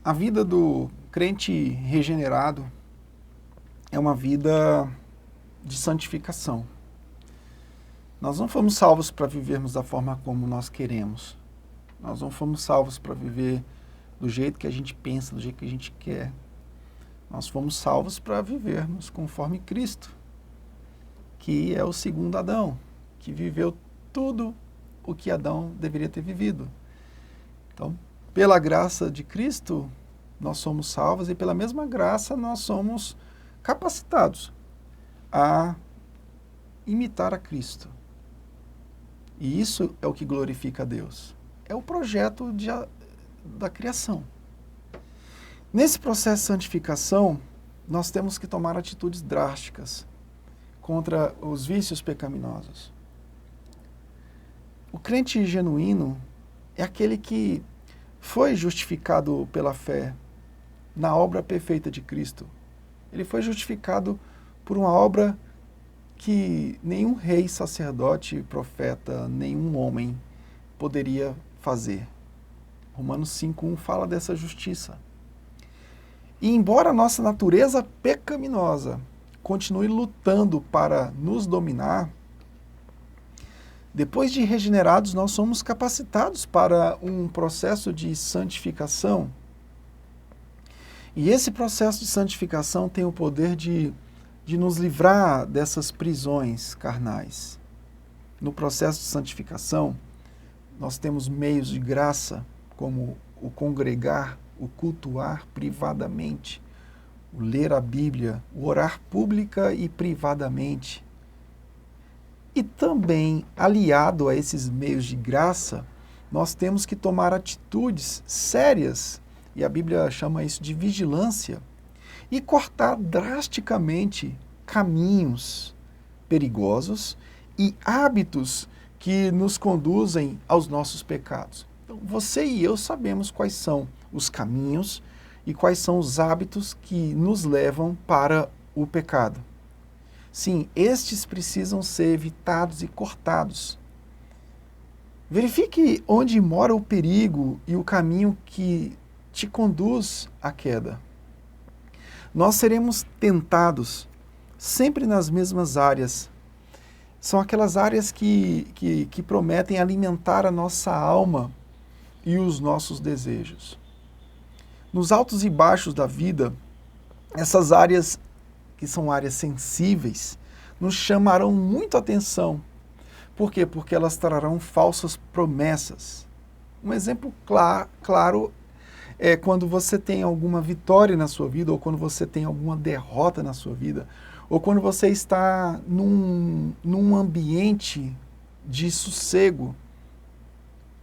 A vida do crente regenerado é uma vida de santificação. Nós não fomos salvos para vivermos da forma como nós queremos. Nós não fomos salvos para viver do jeito que a gente pensa, do jeito que a gente quer. Nós fomos salvos para vivermos conforme Cristo, que é o segundo Adão, que viveu tudo o que Adão deveria ter vivido. Então, pela graça de Cristo, nós somos salvos e pela mesma graça nós somos capacitados a imitar a Cristo. E isso é o que glorifica a Deus. É o projeto da criação. Nesse processo de santificação, nós temos que tomar atitudes drásticas contra os vícios pecaminosos. O crente genuíno é aquele que foi justificado pela fé na obra perfeita de Cristo. Ele foi justificado por uma obra que nenhum rei, sacerdote, profeta, nenhum homem poderia fazer. Romanos 5:1 fala dessa justiça. E embora a nossa natureza pecaminosa continue lutando para nos dominar, depois de regenerados, nós somos capacitados para um processo de santificação. E esse processo de santificação tem o poder de nos livrar dessas prisões carnais. No processo de santificação, nós temos meios de graça, como o congregar, o cultuar privadamente, o ler a Bíblia, o orar pública e privadamente. E também, aliado a esses meios de graça, nós temos que tomar atitudes sérias, e a Bíblia chama isso de vigilância, e cortar drasticamente caminhos perigosos e hábitos que nos conduzem aos nossos pecados. Então, você e eu sabemos quais são os caminhos e quais são os hábitos que nos levam para o pecado. Sim, estes precisam ser evitados e cortados. Verifique onde mora o perigo e o caminho que te conduz à queda. Nós seremos tentados sempre nas mesmas áreas. São aquelas áreas que prometem alimentar a nossa alma e os nossos desejos. Nos altos e baixos da vida, essas áreas, que são áreas sensíveis, nos chamarão muito a atenção. Por quê? Porque elas trarão falsas promessas. Um exemplo claro é quando você tem alguma vitória na sua vida, ou quando você tem alguma derrota na sua vida, ou quando você está num ambiente de sossego,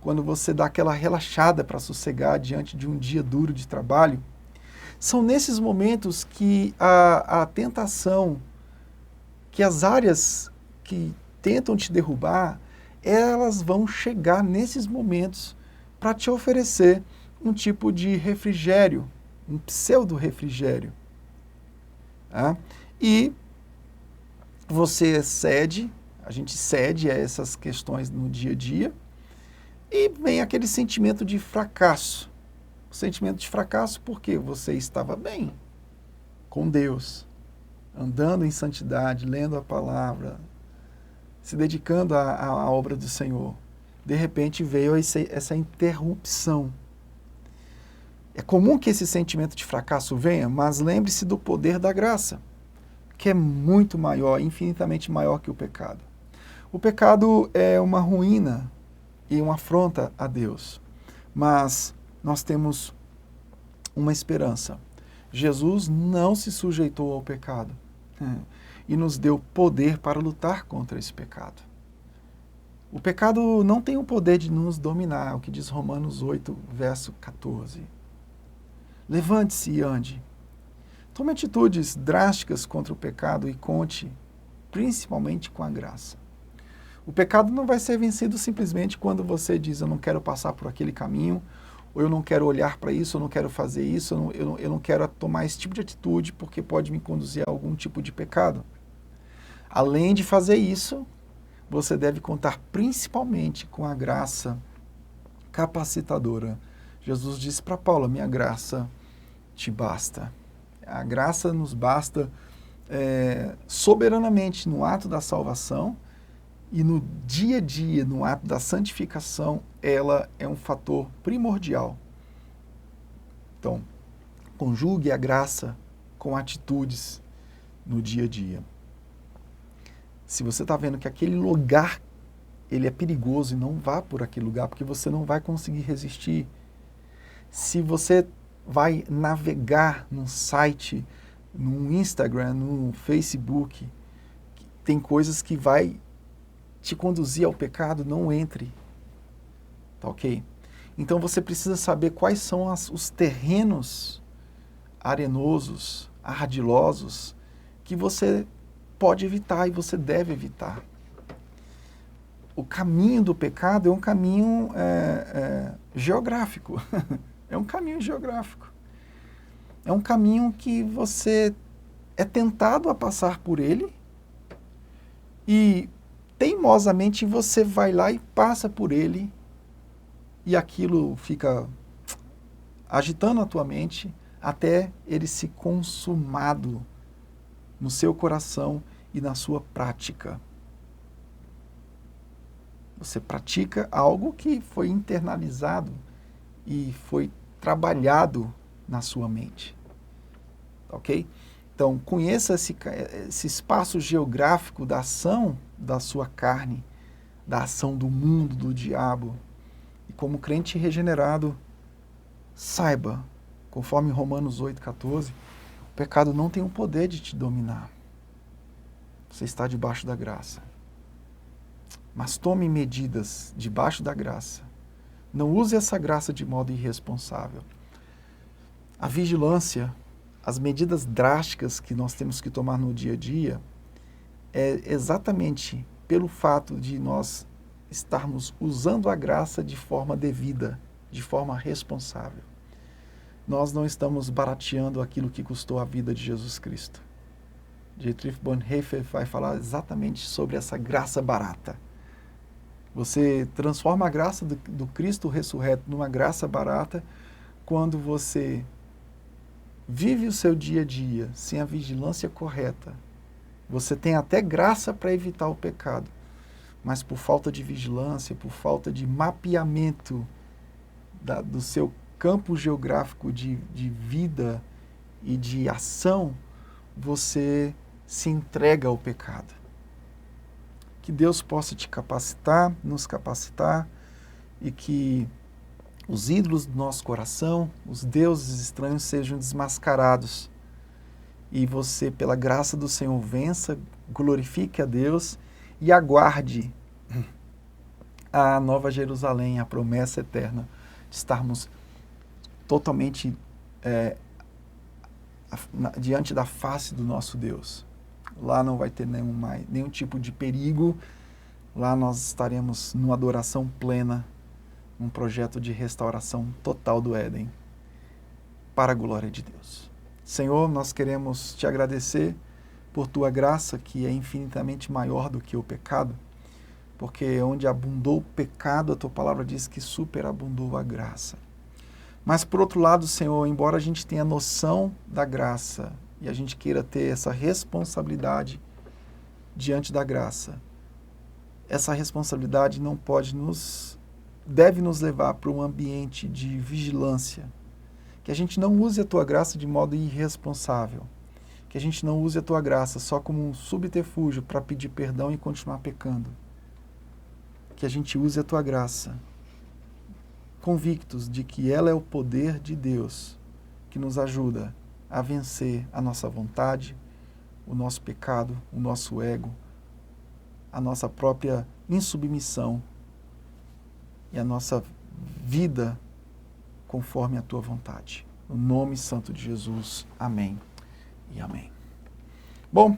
quando você dá aquela relaxada para sossegar diante de um dia duro de trabalho. São nesses momentos que a tentação, que as áreas que tentam te derrubar, elas vão chegar nesses momentos para te oferecer um tipo de refrigério, um pseudo-refrigério. Tá? E você cede, a gente cede a essas questões no dia a dia, e vem aquele sentimento de fracasso. O sentimento de fracasso porque você estava bem com Deus, andando em santidade, lendo a palavra, se dedicando à obra do Senhor. De repente veio essa interrupção. É comum que esse sentimento de fracasso venha, mas lembre-se do poder da graça, que é muito maior, infinitamente maior que o pecado. O pecado é uma ruína e uma afronta a Deus, mas nós temos uma esperança. Jesus não se sujeitou ao pecado e nos deu poder para lutar contra esse pecado. O pecado não tem o poder de nos dominar, é o que diz Romanos 8, verso 14. Levante-se e ande. Tome atitudes drásticas contra o pecado e conte, principalmente com a graça. O pecado não vai ser vencido simplesmente quando você diz: eu não quero passar por aquele caminho, ou eu não quero olhar para isso, eu não quero fazer isso, eu não quero tomar esse tipo de atitude porque pode me conduzir a algum tipo de pecado. Além de fazer isso, você deve contar principalmente com a graça capacitadora Jesus disse para Paulo, minha graça te basta. A graça nos basta soberanamente no ato da salvação e no dia a dia, no ato da santificação, ela é um fator primordial. Então, conjugue a graça com atitudes no dia a dia. Se você está vendo que aquele lugar ele é perigoso e não vá por aquele lugar, porque você não vai conseguir resistir. Se você vai navegar num site, no Instagram, no Facebook, tem coisas que vai te conduzir ao pecado, não entre. Tá ok? Então você precisa saber quais são os terrenos arenosos, ardilosos, que você pode evitar e você deve evitar. O caminho do pecado é um caminho geográfico. É um caminho geográfico. É um caminho que você é tentado a passar por ele e teimosamente você vai lá e passa por ele e aquilo fica agitando a tua mente até ele se consumado no seu coração e na sua prática. Você pratica algo que foi internalizado e foi trabalhado na sua mente. Ok? Então, conheça esse espaço geográfico da ação da sua carne, da ação do mundo, do diabo. E como crente regenerado, saiba, conforme Romanos 8,14, o pecado não tem o poder de te dominar. Você está debaixo da graça. Mas tome medidas debaixo da graça. Não use essa graça de modo irresponsável. A vigilância, as medidas drásticas que nós temos que tomar no dia a dia, é exatamente pelo fato de nós estarmos usando a graça de forma devida, de forma responsável. Nós não estamos barateando aquilo que custou a vida de Jesus Cristo. Dietrich Bonhoeffer vai falar exatamente sobre essa graça barata. Você transforma a graça do Cristo ressurreto numa graça barata quando você vive o seu dia a dia sem a vigilância correta. Você tem até graça para evitar o pecado, mas por falta de vigilância, por falta de mapeamento do seu campo geográfico de vida e de ação, você se entrega ao pecado. Que Deus possa te capacitar, nos capacitar, e que os ídolos do nosso coração, os deuses estranhos sejam desmascarados. E você, pela graça do Senhor, vença, glorifique a Deus e aguarde a Nova Jerusalém, a promessa eterna de estarmos totalmente diante da face do nosso Deus. Lá não vai ter nenhum tipo de perigo. Lá nós estaremos numa adoração plena, num projeto de restauração total do Éden, para a glória de Deus. Senhor, nós queremos te agradecer por tua graça, que é infinitamente maior do que o pecado, porque onde abundou o pecado, a tua palavra diz que superabundou a graça. Mas, por outro lado, Senhor, embora a gente tenha noção da graça e a gente queira ter essa responsabilidade diante da graça, essa responsabilidade não deve nos levar para um ambiente de vigilância, que a gente não use a tua graça de modo irresponsável, que a gente não use a tua graça só como um subterfúgio para pedir perdão e continuar pecando, que a gente use a tua graça convictos de que ela é o poder de Deus que nos ajuda a vencer a nossa vontade, o nosso pecado, o nosso ego, a nossa própria insubmissão e a nossa vida conforme a tua vontade. No nome santo de Jesus. Amém e amém. Bom,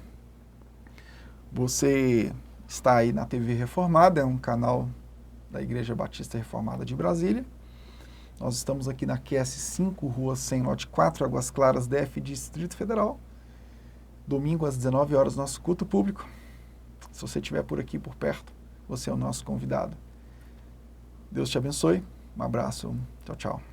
você está aí na TV Reformada, é um canal da Igreja Batista Reformada de Brasília. Nós estamos aqui na QS 5, Rua 100, Lote 4, Águas Claras, DF, Distrito Federal. Domingo às 19 horas, nosso culto público. Se você estiver por aqui, por perto, você é o nosso convidado. Deus te abençoe. Um abraço. Tchau, tchau.